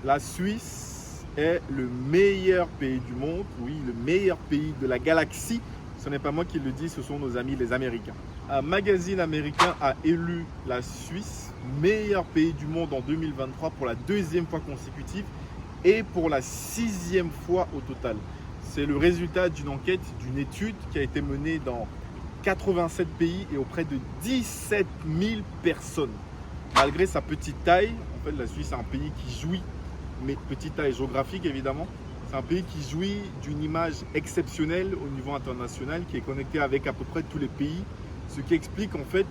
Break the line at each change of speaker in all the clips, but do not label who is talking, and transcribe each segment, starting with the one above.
La Suisse est le meilleur pays du monde, oui, le meilleur pays de la galaxie. Ce n'est pas moi qui le dis, ce sont nos amis les Américains. Un magazine américain a élu la Suisse meilleur pays du monde en 2023 pour la deuxième fois consécutive et pour la 6e fois au total. C'est le résultat d'une enquête, d'une étude qui a été menée dans 87 pays et auprès de 17 000 personnes. Malgré sa petite taille, en fait la Suisse est un pays qui jouit, mais petite taille géographique évidemment, c'est un pays qui jouit d'une image exceptionnelle au niveau international, qui est connecté avec à peu près tous les pays, ce qui explique en fait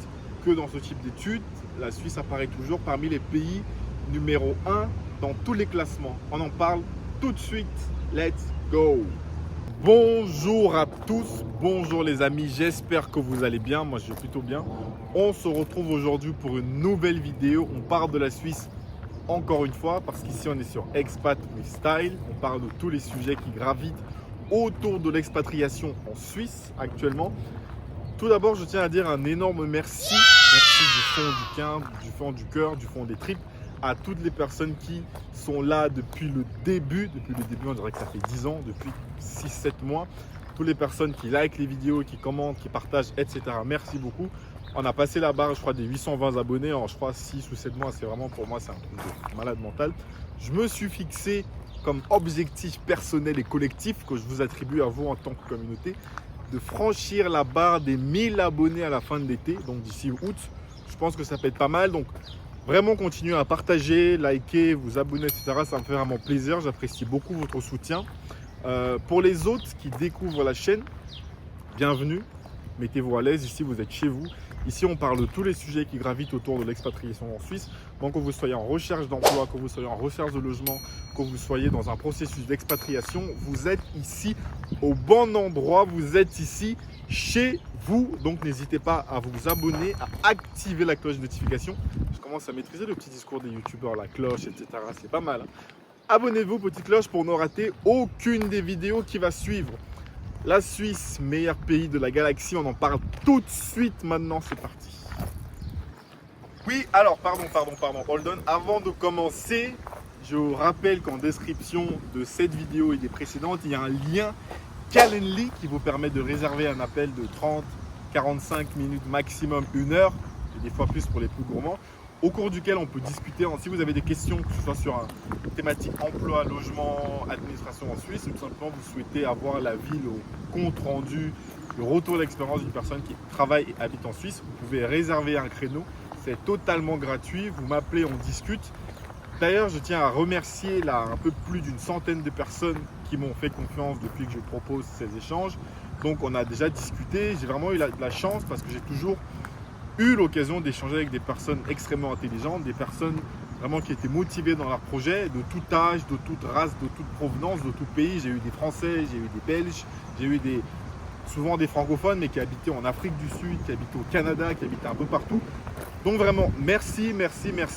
que dans ce type d'études, la Suisse apparaît toujours parmi les pays numéro 1 dans tous les classements. On en parle tout de suite, let's go! Bonjour à tous, bonjour les amis, j'espère que vous allez bien, moi je vais plutôt bien. On se retrouve aujourd'hui pour une nouvelle vidéo, on parle de la Suisse encore une fois parce qu'ici on est sur Expat with Style, on parle de tous les sujets qui gravitent autour de l'expatriation en Suisse actuellement. Tout d'abord je tiens à dire un énorme merci, merci du fond du cœur, du fond des tripes, à toutes les personnes qui sont là depuis le début, on dirait que ça fait 10 ans, depuis 6-7 mois. Toutes les personnes qui likent les vidéos, qui commentent, qui partagent, etc. Merci beaucoup. On a passé la barre, je crois, des 820 abonnés en, je crois, 6 ou 7 mois. C'est vraiment, pour moi, c'est un truc de malade mental. Je me suis fixé comme objectif personnel et collectif que je vous attribue à vous en tant que communauté, de franchir la barre des 1000 abonnés à la fin de l'été, donc d'ici août. Je pense que ça peut être pas mal. Donc, vraiment, continuez à partager, liker, vous abonner, etc. Ça me fait vraiment plaisir. J'apprécie beaucoup votre soutien. Pour les autres qui découvrent la chaîne, bienvenue. Mettez-vous à l'aise. Ici, vous êtes chez vous. Ici, on parle de tous les sujets qui gravitent autour de l'expatriation en Suisse. Donc, que vous soyez en recherche d'emploi, que vous soyez en recherche de logement, que vous soyez dans un processus d'expatriation, vous êtes ici au bon endroit. Vous êtes ici chez vous. Donc, n'hésitez pas à vous abonner, à activer la cloche de notification. Je commence à maîtriser le petit discours des youtubeurs, la cloche, etc. C'est pas mal. Abonnez-vous, petite cloche, pour ne rater aucune des vidéos qui va suivre. La Suisse, meilleur pays de la galaxie, on en parle tout de suite maintenant, c'est parti. Oui, alors, pardon, hold on. Avant de commencer, je vous rappelle qu'en description de cette vidéo et des précédentes, il y a un lien Calendly qui vous permet de réserver un appel de 30, 45 minutes maximum, 1 heure, et des fois plus pour les plus gourmands, au cours duquel on peut discuter. Si vous avez des questions, que ce soit sur une thématique emploi, logement, administration en Suisse, ou tout simplement vous souhaitez avoir l'avis, le compte rendu, le retour d'expérience d'une personne qui travaille et habite en Suisse, vous pouvez réserver un créneau. C'est totalement gratuit. Vous m'appelez, on discute. D'ailleurs, je tiens à remercier un peu plus d'une centaine de personnes qui m'ont fait confiance depuis que je propose ces échanges. Donc, on a déjà discuté. J'ai vraiment eu de la chance parce que j'ai toujours eu l'occasion d'échanger avec des personnes extrêmement intelligentes, des personnes vraiment qui étaient motivées dans leur projet, de tout âge, de toute race, de toute provenance, de tout pays. J'ai eu des Français, j'ai eu des Belges, j'ai eu souvent des francophones, mais qui habitaient en Afrique du Sud, qui habitaient au Canada, qui habitaient un peu partout. Donc vraiment, merci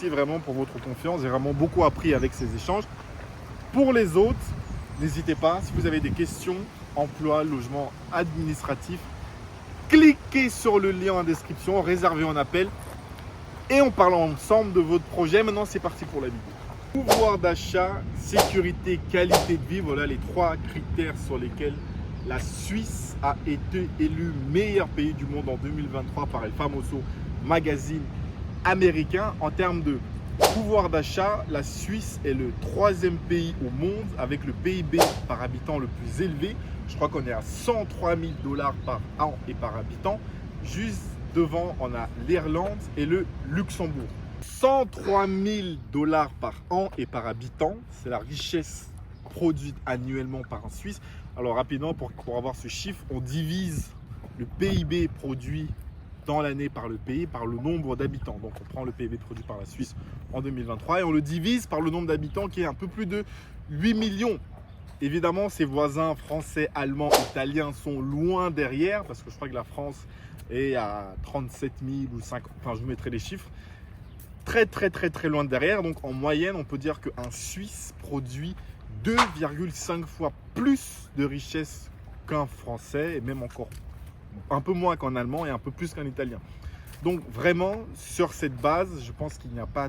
vraiment pour votre confiance. J'ai vraiment beaucoup appris avec ces échanges. Pour les autres, n'hésitez pas, si vous avez des questions, emploi, logement, administratif, cliquez sur le lien en description, réservez un appel et on parle ensemble de votre projet. Maintenant, c'est parti pour la vidéo. Pouvoir d'achat, sécurité, qualité de vie, voilà les 3 critères sur lesquels la Suisse a été élue meilleur pays du monde en 2023 par El Famoso magazine américain. En termes de pouvoir d'achat, la Suisse est le 3e pays au monde avec le PIB par habitant le plus élevé. Je crois qu'on est à 103 000 $ par an et par habitant. Juste devant, on a l'Irlande et le Luxembourg. 103 000 $ par an et par habitant, c'est la richesse produite annuellement par un Suisse. Alors rapidement, pour avoir ce chiffre, on divise le PIB produit dans l'année par le pays, par le nombre d'habitants. Donc on prend le PIB produit par la Suisse en 2023 et on le divise par le nombre d'habitants qui est un peu plus de 8 millions. Évidemment, ses voisins français, allemands, italiens sont loin derrière parce que je crois que la France est à 37 000 ou 50, enfin je vous mettrai les chiffres. Très loin derrière. Donc en moyenne, on peut dire qu'un Suisse produit 2,5 fois plus de richesse qu'un Français et même encore un peu moins qu'en allemand et un peu plus qu'un italien. Donc vraiment, sur cette base, je pense qu'il n'y a pas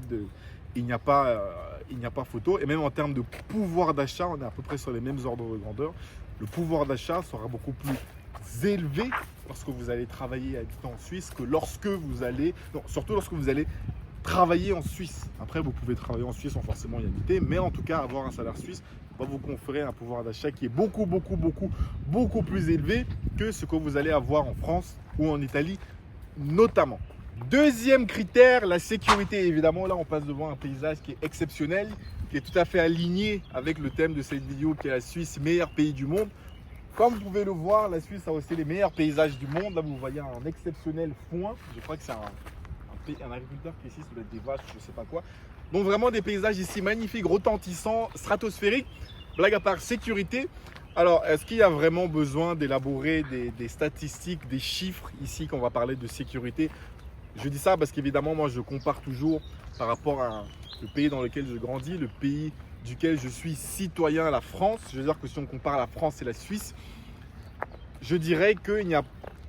il n'y a pas photo. Et même en termes de pouvoir d'achat, on est à peu près sur les mêmes ordres de grandeur. Le pouvoir d'achat sera beaucoup plus élevé lorsque vous allez travailler et habiter en Suisse que lorsque vous allez, non, surtout lorsque vous allez travailler en Suisse. Après, vous pouvez travailler en Suisse sans forcément y habiter, mais en tout cas, avoir un salaire suisse va vous conférer un pouvoir d'achat qui est beaucoup plus élevé que ce que vous allez avoir en France ou en Italie notamment. Deuxième critère, la sécurité. Évidemment, là, on passe devant un paysage qui est exceptionnel, qui est tout à fait aligné avec le thème de cette vidéo qui est la Suisse, meilleur pays du monde. Comme vous pouvez le voir, la Suisse a aussi les meilleurs paysages du monde. Là, vous voyez un exceptionnel foin. Je crois que c'est un agriculteur qui est ici, ça doit être des vaches, je ne sais pas quoi. Donc vraiment des paysages ici magnifiques, retentissants, stratosphériques. Blague à part, sécurité. Alors, est-ce qu'il y a vraiment besoin d'élaborer des statistiques, des chiffres ici quand on va parler de sécurité? Je dis ça parce qu'évidemment, moi, je compare toujours par rapport à le pays dans lequel je grandis, le pays duquel je suis citoyen, la France. Je veux dire que si on compare la France et la Suisse, je dirais qu'il n'y a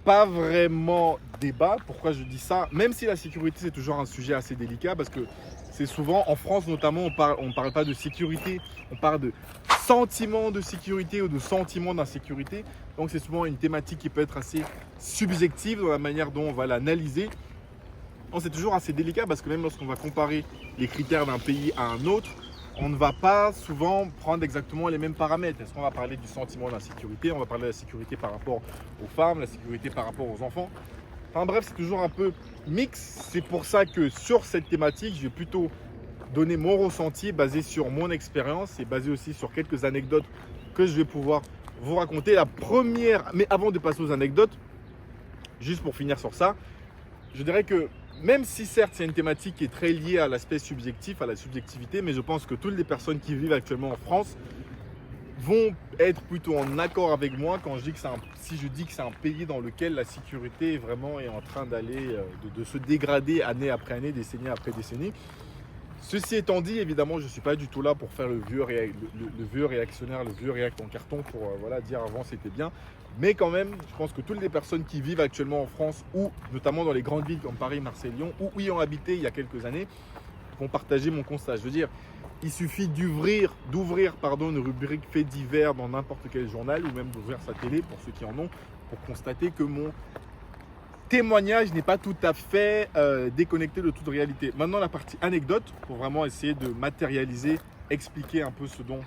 pas vraiment débat. Pourquoi je dis ça? Même si la sécurité, c'est toujours un sujet assez délicat parce que c'est souvent, en France notamment, on ne parle pas de sécurité, on parle de sentiment de sécurité ou de sentiment d'insécurité. Donc c'est souvent une thématique qui peut être assez subjective dans la manière dont on va l'analyser. Donc c'est toujours assez délicat parce que même lorsqu'on va comparer les critères d'un pays à un autre, on ne va pas souvent prendre exactement les mêmes paramètres. Est-ce qu'on va parler du sentiment d'insécurité? On va parler de la sécurité par rapport aux femmes, la sécurité par rapport aux enfants. Enfin bref, c'est toujours un peu mix. C'est pour ça que sur cette thématique, je vais plutôt donner mon ressenti basé sur mon expérience et basé aussi sur quelques anecdotes que je vais pouvoir vous raconter. La première, mais avant de passer aux anecdotes, juste pour finir sur ça, je dirais que même si certes c'est une thématique qui est très liée à l'aspect subjectif, à la subjectivité, mais je pense que toutes les personnes qui vivent actuellement en France vont être plutôt en accord avec moi quand je dis que si je dis que c'est un pays dans lequel la sécurité vraiment est en train d'aller, de se dégrader année après année, décennie après décennie. Ceci étant dit, évidemment, je ne suis pas du tout là pour faire le vieux réactionnaire, le vieux réact en carton pour voilà, dire avant c'était bien. Mais quand même, je pense que toutes les personnes qui vivent actuellement en France ou notamment dans les grandes villes comme Paris, Marseille, Lyon ou y ont habité il y a quelques années vont partager mon constat. Je veux dire, il suffit d'ouvrir une rubrique faits divers dans n'importe quel journal ou même d'ouvrir sa télé pour ceux qui en ont pour constater que mon témoignage n'est pas tout à fait déconnecté de toute réalité. Maintenant, la partie anecdote, pour vraiment essayer de matérialiser, expliquer un peu ce dont,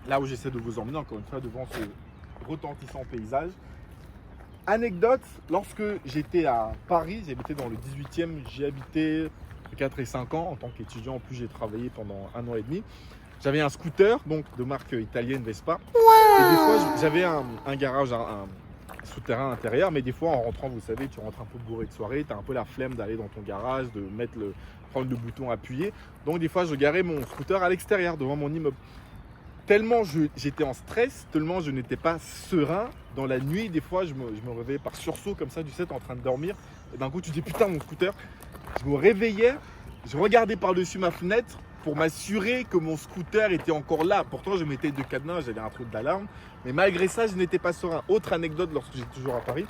là où j'essaie de vous emmener, encore une fois, devant ce retentissant paysage. Anecdote, lorsque j'étais à Paris, j'habitais dans le 18e, j'y habitais 4 et 5 ans en tant qu'étudiant, en plus j'ai travaillé pendant 1 an et demi. J'avais un scooter, donc de marque italienne Vespa, et des fois j'avais un garage, un souterrain intérieur, mais des fois en rentrant, vous savez, tu rentres un peu bourré de soirée, tu as un peu la flemme d'aller dans ton garage, de prendre le bouton appuyé. Donc des fois, je garais mon scooter à l'extérieur, devant mon immeuble. Tellement j'étais en stress, tellement je n'étais pas serein. Dans la nuit, des fois, je me réveillais par sursaut comme ça, du set, en train de dormir. Et d'un coup, tu dis putain, mon scooter. Je me réveillais, je regardais par-dessus ma fenêtre pour m'assurer que mon scooter était encore là. Pourtant, je mettais 2 cadenas, j'avais un truc d'alarme. Mais malgré ça, je n'étais pas serein. Autre anecdote, lorsque j'étais toujours à Paris.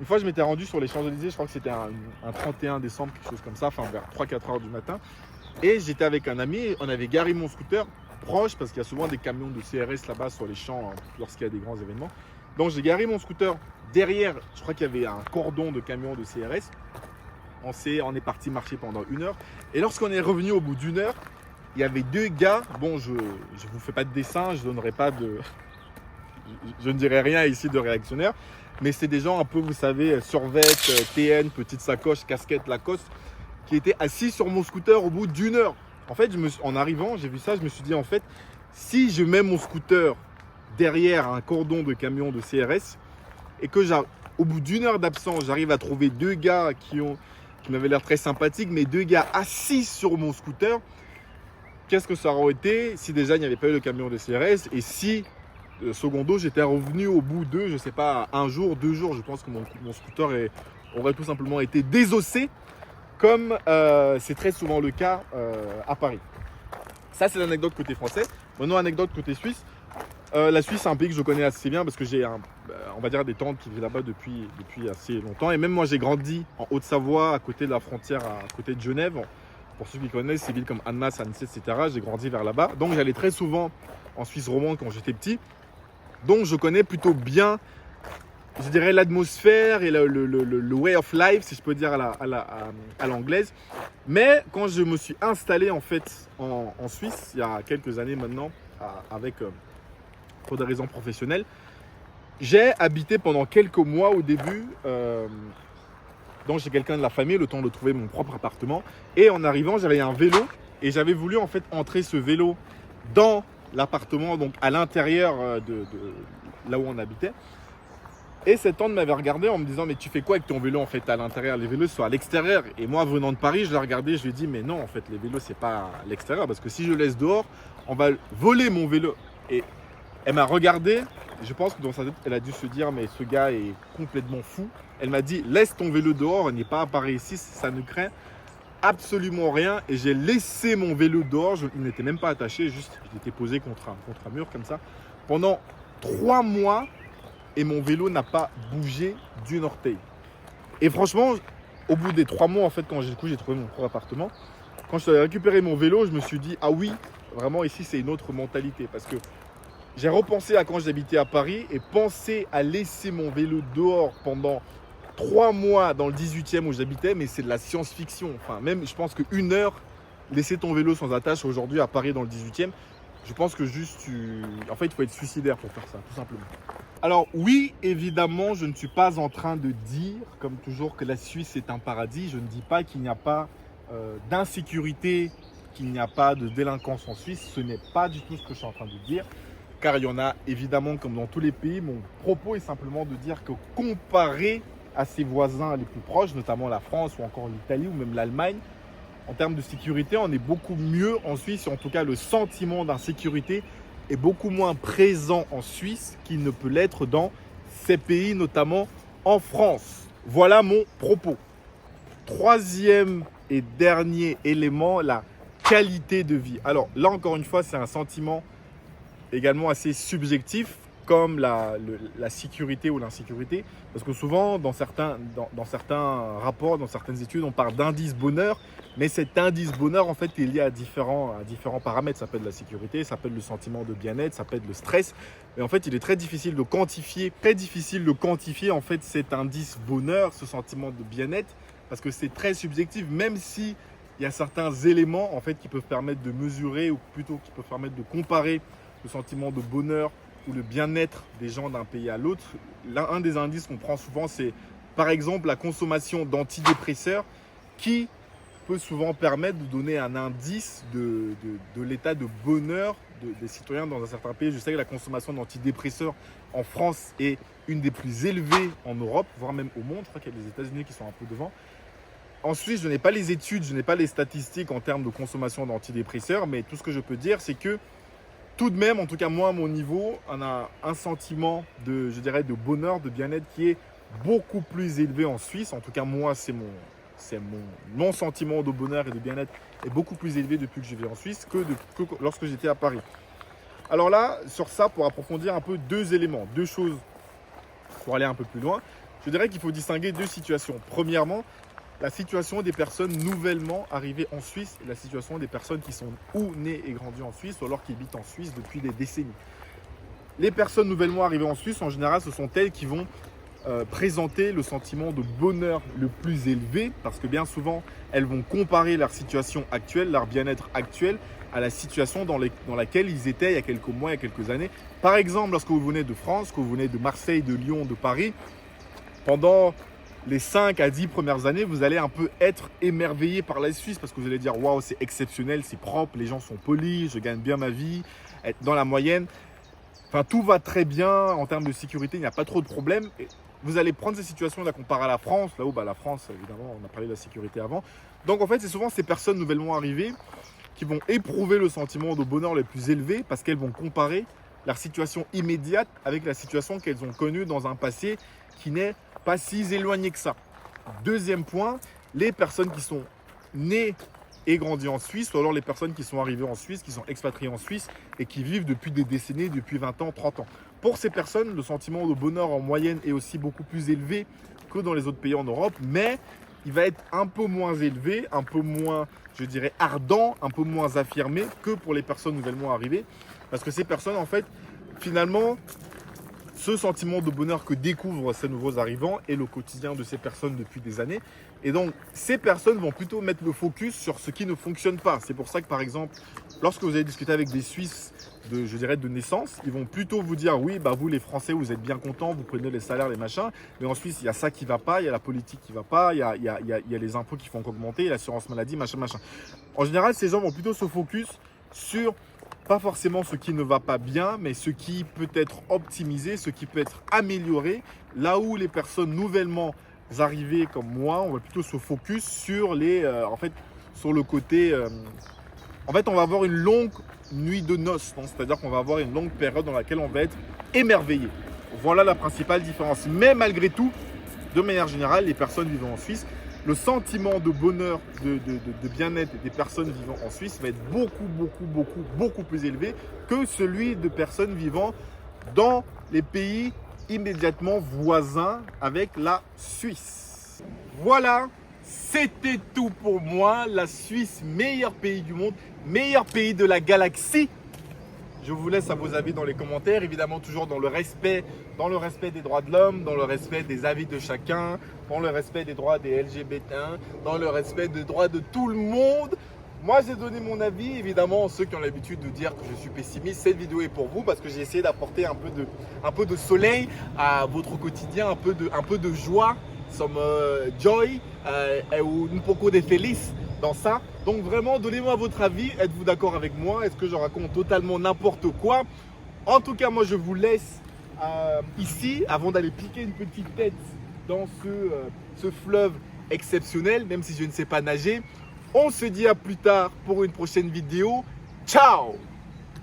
Une fois, je m'étais rendu sur les Champs-Élysées, je crois que c'était un 31 décembre, quelque chose comme ça, enfin vers 3-4 heures du matin. Et j'étais avec un ami, on avait garé mon scooter proche, parce qu'il y a souvent des camions de CRS là-bas sur les champs, lorsqu'il y a des grands événements. Donc j'ai garé mon scooter derrière, je crois qu'il y avait un cordon de camions de CRS. On est parti marcher pendant 1 heure. Et lorsqu'on est revenu au bout d'1 heure, il y avait 2 gars. Bon, je ne vous fais pas de dessin, je ne dirai rien ici de réactionnaire. Mais c'est des gens un peu, vous savez, survêt, TN, petite sacoche, casquette Lacoste, qui étaient assis sur mon scooter au bout d'1 heure. En fait, en arrivant, j'ai vu ça, je me suis dit, en fait, si je mets mon scooter derrière un cordon de camion de CRS et que au bout d'1 heure d'absence, j'arrive à trouver 2 gars qui m'avaient l'air très sympathiques, mais 2 gars assis sur mon scooter, qu'est-ce que ça aurait été si déjà il n'y avait pas eu le camion de CRS et si, secondo, j'étais revenu au bout de, je sais pas, 1 jour, 2 jours, je pense que mon scooter aurait tout simplement été désossé, comme c'est très souvent le cas à Paris. Ça, c'est l'anecdote côté français. Maintenant, anecdote côté suisse. La Suisse, c'est un pays que je connais assez bien parce que j'ai, on va dire, des tantes qui vivent là-bas depuis assez longtemps. Et même moi, j'ai grandi en Haute-Savoie, à côté de la frontière, à côté de Genève. Pour ceux qui connaissent, ces villes comme Annemasse, Annecy, etc. J'ai grandi vers là-bas. Donc j'allais très souvent en Suisse romande quand j'étais petit. Donc je connais plutôt bien, je dirais, l'atmosphère et le way of life, si je peux dire à l'anglaise. Mais quand je me suis installé en fait en Suisse, il y a quelques années maintenant, pour des raisons professionnelles, j'ai habité pendant quelques mois au début donc chez quelqu'un de la famille, le temps de trouver mon propre appartement. Et en arrivant, j'avais un vélo et j'avais voulu en fait entrer ce vélo dans l'appartement, donc à l'intérieur de là où on habitait. Et cet homme m'avait regardé en me disant mais tu fais quoi avec ton vélo en fait à l'intérieur? Les vélos sont à l'extérieur. Et moi venant de Paris, je l'ai regardé, je lui ai dit mais non en fait les vélos c'est pas à l'extérieur parce que si je le laisse dehors, on va voler mon vélo. Et elle m'a regardé, je pense que dans sa tête elle a dû se dire mais ce gars est complètement fou. Elle m'a dit laisse ton vélo dehors, il n'est pas à Paris ici, ça ne craint absolument rien. Et j'ai laissé mon vélo dehors, il n'était même pas attaché, juste il était posé contre un mur comme ça pendant 3 mois. Et mon vélo n'a pas bougé d'une orteil. Et franchement, au bout des 3 mois, en fait, quand j'ai trouvé mon propre appartement, quand je suis allé récupérer mon vélo, je me suis dit, ah oui, vraiment ici, c'est une autre mentalité. Parce que j'ai repensé à quand j'habitais à Paris et pensé à laisser mon vélo dehors pendant 3 mois dans le 18e où j'habitais, mais c'est de la science-fiction. Enfin, même, je pense qu'une heure, laisser ton vélo sans attache aujourd'hui à Paris dans le 18e, je pense que juste, en fait, il faut être suicidaire pour faire ça, tout simplement. Alors oui, évidemment, je ne suis pas en train de dire, comme toujours, que la Suisse est un paradis. Je ne dis pas qu'il n'y a pas d'insécurité, qu'il n'y a pas de délinquance en Suisse. Ce n'est pas du tout ce que je suis en train de dire, car il y en a évidemment comme dans tous les pays. Mon propos est simplement de dire que comparé à ses voisins les plus proches, notamment la France ou encore l'Italie ou même l'Allemagne, en termes de sécurité, on est beaucoup mieux en Suisse. En tout cas, le sentiment d'insécurité est beaucoup moins présent en Suisse qu'il ne peut l'être dans ces pays, notamment en France. Voilà mon propos. Troisième et dernier élément, la qualité de vie. Alors là, encore une fois, c'est un sentiment également assez subjectif, comme la sécurité ou l'insécurité. Parce que souvent, dans certains rapports, dans certaines études, on parle d'indice bonheur. Mais cet indice bonheur, en fait, est lié à différents paramètres. Ça peut être la sécurité, ça peut être le sentiment de bien-être, ça peut être le stress. Mais en fait, il est très difficile de quantifier, en fait, cet indice bonheur, ce sentiment de bien-être, parce que c'est très subjectif, même si il y a certains éléments, en fait, qui peuvent permettre de mesurer, ou plutôt qui peuvent permettre de comparer le sentiment de bonheur ou le bien-être des gens d'un pays à l'autre. Là, un des indices qu'on prend souvent, c'est par exemple la consommation d'antidépresseurs qui peut souvent permettre de donner un indice de l'état de bonheur des citoyens dans un certain pays. Je sais que la consommation d'antidépresseurs en France est une des plus élevées en Europe, voire même au monde. Je crois qu'il y a les États-Unis qui sont un peu devant. En Suisse, je n'ai pas les études, je n'ai pas les statistiques en termes de consommation d'antidépresseurs, mais tout ce que je peux dire, c'est que tout de même, en tout cas moi à mon niveau, on a un sentiment de bonheur, de bien-être qui est beaucoup plus élevé en Suisse. En tout cas moi, mon sentiment de bonheur et de bien-être est beaucoup plus élevé depuis que je vis en Suisse que lorsque j'étais à Paris. Alors là, sur ça, pour approfondir un peu 2 éléments, 2 choses pour aller un peu plus loin, je dirais qu'il faut distinguer 2 situations. Premièrement, la situation des personnes nouvellement arrivées en Suisse et la situation des personnes qui sont ou nées et grandies en Suisse ou alors qui habitent en Suisse depuis des décennies. Les personnes nouvellement arrivées en Suisse, en général, ce sont elles qui vont présenter le sentiment de bonheur le plus élevé parce que bien souvent, elles vont comparer leur situation actuelle, leur bien-être actuel à la situation dans laquelle ils étaient il y a quelques mois, il y a quelques années. Par exemple, lorsque vous venez de France, que vous venez de Marseille, de Lyon, de Paris, pendant les 5 à 10 premières années, vous allez un peu être émerveillé par la Suisse parce que vous allez dire « Waouh, c'est exceptionnel, c'est propre, les gens sont polis, je gagne bien ma vie, être dans la moyenne. » Enfin, tout va très bien en termes de sécurité, il n'y a pas trop de problèmes. Et vous allez prendre ces situations et la comparer à la France, là où la France, évidemment, on a parlé de la sécurité avant. Donc en fait, c'est souvent ces personnes nouvellement arrivées qui vont éprouver le sentiment de bonheur le plus élevé parce qu'elles vont comparer leur situation immédiate avec la situation qu'elles ont connue dans un passé qui n'est pas si éloigné que ça. Deuxième point, les personnes qui sont nées et grandies en Suisse, ou alors les personnes qui sont arrivées en Suisse, qui sont expatriées en Suisse et qui vivent depuis des décennies, depuis 20 ans, 30 ans. Pour ces personnes, le sentiment de bonheur en moyenne est aussi beaucoup plus élevé que dans les autres pays en Europe, mais il va être un peu moins élevé, un peu moins, je dirais, ardent, un peu moins affirmé que pour les personnes nouvellement arrivées. Parce que ces personnes, en fait, finalement, ce sentiment de bonheur que découvrent ces nouveaux arrivants est le quotidien de ces personnes depuis des années. Et donc, ces personnes vont plutôt mettre le focus sur ce qui ne fonctionne pas. C'est pour ça que, par exemple, lorsque vous allez discuter avec des Suisses je dirais, de naissance, ils vont plutôt vous dire, oui, bah vous les Français, vous êtes bien contents, vous prenez les salaires, les machins, mais en Suisse, il y a ça qui ne va pas, il y a la politique qui ne va pas, il y a les impôts qui font qu'augmenter, l'assurance maladie, machin, machin. En général, ces gens vont plutôt se focus sur pas forcément ce qui ne va pas bien, mais ce qui peut être optimisé, ce qui peut être amélioré. Là où les personnes nouvellement arrivées comme moi, on va plutôt se focus sur sur le côté. En fait, on va avoir une longue nuit de noces, c'est-à-dire qu'on va avoir une longue période dans laquelle on va être émerveillé. Voilà la principale différence. Mais malgré tout, de manière générale, les personnes vivant en Suisse, le sentiment de bonheur, de bien-être des personnes vivant en Suisse va être beaucoup plus élevé que celui de personnes vivant dans les pays immédiatement voisins avec la Suisse. Voilà, c'était tout pour moi. La Suisse, meilleur pays du monde, meilleur pays de la galaxie. Je vous laisse à vos avis dans les commentaires, évidemment toujours dans le respect des droits de l'homme, dans le respect des avis de chacun, dans le respect des droits des LGBT1, dans le respect des droits de tout le monde. Moi, j'ai donné mon avis. Évidemment, ceux qui ont l'habitude de dire que je suis pessimiste, cette vidéo est pour vous parce que j'ai essayé d'apporter un peu de soleil à votre quotidien, un peu de joie, some joy, un poco de feliz dans ça. Donc vraiment, donnez-moi votre avis. Êtes-vous d'accord avec moi? Est-ce que je raconte totalement n'importe quoi? En tout cas, moi, je vous laisse ici avant d'aller piquer une petite tête dans ce fleuve exceptionnel, même si je ne sais pas nager. On se dit à plus tard pour une prochaine vidéo. Ciao!